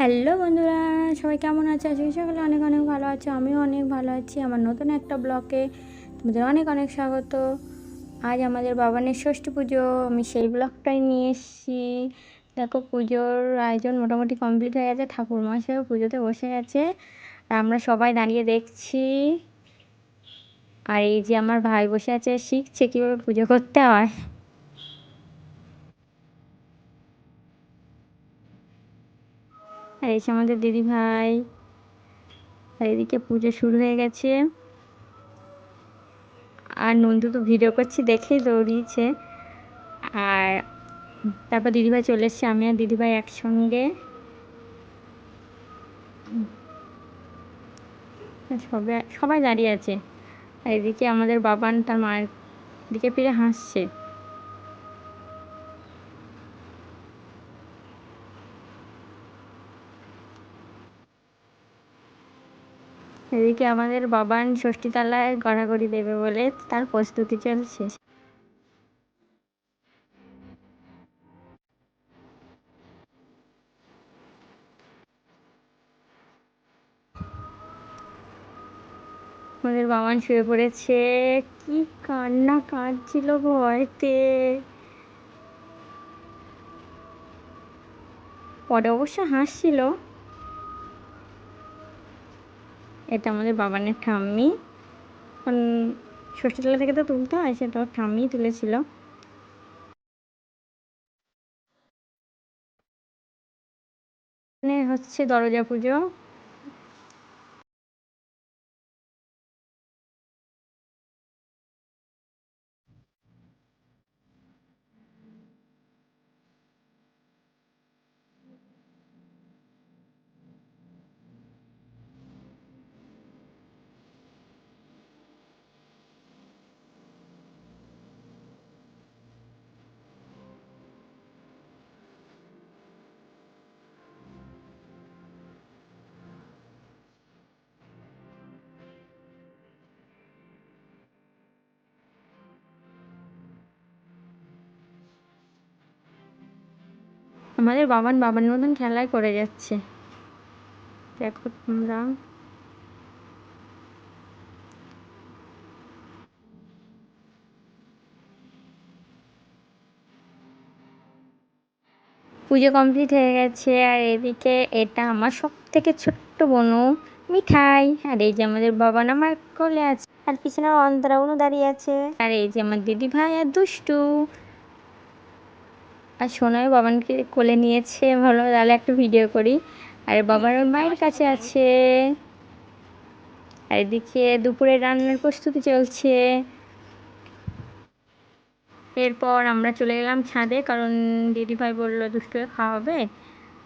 Hello বন্ধুরা, সবাই কেমন আছে? আজকে সকালে অনেক অনেক ভালো আছে, আমিও অনেক ভালো আছি। আমার নতুন একটা ব্লগে তোমাদের অনেক অনেক স্বাগত। আজ আমাদের বাবানের ষষ্ঠী পুজো, আমি সেই ব্লগটাই নিয়ে এসেছি। দেখো, পুজোর আয়োজন মোটামুটি কমপ্লিট হয়ে গেছে, ঠাকুরমশাইও পুজোতে বসে গেছে আর আমরা সবাই দাঁড়িয়ে দেখছি। আর এই যে আমার ভাই বসে আছে, শিখছে কীভাবে পুজো করতে হয়। আর এই যে আমাদের দিদি ভাই, আর এদিকে পুজো শুরু হয়ে গেছে। আর নন্দু তো ভিডিও করছি দেখেই দৌড়িয়েছে। আর তারপর দিদিভাই চলে এসছে, আমি আর দিদিভাই একসঙ্গে। সবাই সবাই দাঁড়িয়ে আছে। আর এদিকে আমাদের বাবান তার মায়ের দিকে ফিরে হাসছে। এদিকে আমাদের বাবান ষষ্ঠীতলায় গড়াগড়ি দেবে বলে তার প্রস্তুতি চলছে। আমাদের বাবান শুয়ে পড়েছে, কি কান্না কাঁদছিল ভয়তে। পরে অবশ্য হাসছিল। এটা আমাদের বাবানের ঠাম্মি, এখন ষষ্ঠীতলা থেকে তো তুলতে হয়, সেটা ঠাম্মিই তুলেছিল। হচ্ছে দরজা পুজো। আমাদের বাবার মতন খেলাই করে যাচ্ছে, দেখো তোমরা। পুজো কমপ্লিট হয়ে গেছে। আর এদিকে এটা আমার সব থেকে ছোট্ট বোনু মিঠাই। আর এই যে আমাদের বাবান আমার কোলে আছে, আর পিছনে অন্তরাউনও দাঁড়িয়ে আছে। আর এই যে আমার দিদি ভাই আর দুষ্টু। আর সোনাই বাবানকে কোলে নিয়েছে, ভালো তাহলে একটা ভিডিও করি। আর বাবার ওর মায়ের কাছে আছে। আর এদিকে দুপুরে রান্নার প্রস্তুতি চলছে। এরপর আমরা চলে গেলাম ছাদে, কারণ দিদিভাই বললো দুষ্টুকে খাওয়াবে,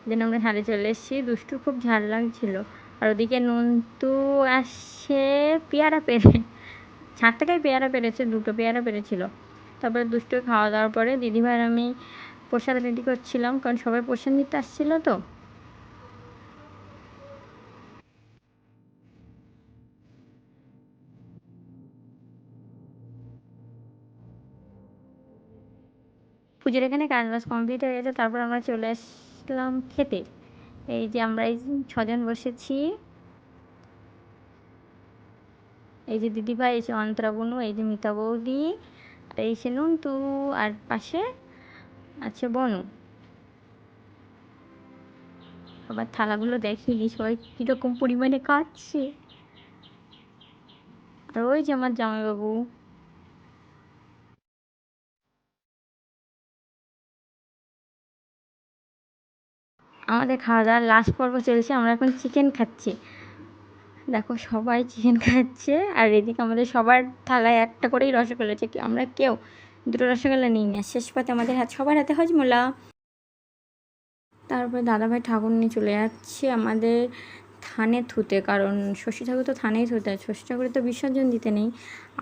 যেন আমরা ছাদে চলে এসেছি। দুষ্টুর খুব ঝাল লাগছিল। আর ওদিকে নন্তু আসছে পেয়ারা পেরে, ছাদ থেকে পেয়ারা পেরেছে, 2টো পেয়ারা পেরেছিল। তারপরে দুষ্টুকে খাওয়া দাওয়ার পরে দিদিভাই আমি প্রসাদ রেডি করছিলাম, কারণ সবাই প্রসাদ নিতে আসছিলো তো। পুজোর এখানে কাজ বাজ কমপ্লিট হয়ে গেছে, তারপর আমরা চলে আসলাম খেতে। এই যে আমরা এই 6জন বসেছি। এই যে দিদিভাই, এই যে অন্তরা বনু, এই যে মিতা বৌদি, আর এই সে নন্তু, আর পাশে আছে বনু। আবার থালাগুলো দেখিনি সবাই কীরকম পরিমাণে খাচ্ছে। আর ওই যে আমার জামাইবাবু। আমাদের খাওয়া দাওয়ার লাস্ট পর্ব চলছে, আমরা এখন চিকেন খাচ্ছি। দেখো সবাই চিকেন খাচ্ছে। আর এদিকে আমাদের সবার থালায় একটা করেই রসগোল্লা, কি আমরা কেউ 2টো রসগোল্লা নিই না। শেষ পাতে আমাদের সবার হাতে হজমোলা। তারপরে দাদাভাই ঠাকুর নিয়ে চলে যাচ্ছে আমাদের থানে থুতে, কারণ ষষ্ঠী ঠাকুর তো থানেই থুতে, ষষ্ঠী ঠাকুরের তো বিসর্জন দিতে নেই।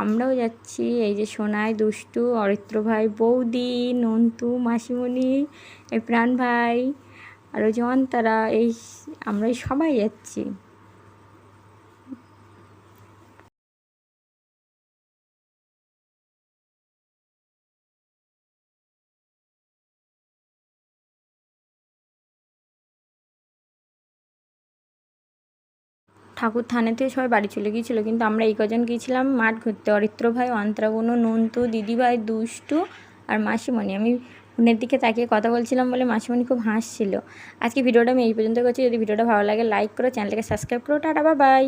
আমরাও যাচ্ছি। এই যে সোনাই, দুষ্টু, অরিত্র ভাই, বৌদি, নন্তু, মাসিমণি, এই প্রাণ ভাই, আর ওই যে অন্তরা, এই আমরা সবাই যাচ্ছি। ঠাকুর থানে থেকে সবাই বাড়ি চলে গিয়েছিলো, কিন্তু আমরা এই কজন গিয়েছিলাম মাঠ ঘুরতে। অরিত্র ভাই, অন্তরাবনু, নন্তু, দিদিভাই, দুষ্টু আর মাসিমণি। আমি ফোনের দিকে তাকিয়ে কথা বলছিলাম বলে মাসিমণি খুব হাসছিল। আজকে ভিডিওটা আমি এই পর্যন্ত করছি। যদি ভিডিওটা ভালো লাগে লাইক করো, চ্যানেলটাকে সাবস্ক্রাইব করো। Tata, bye bye.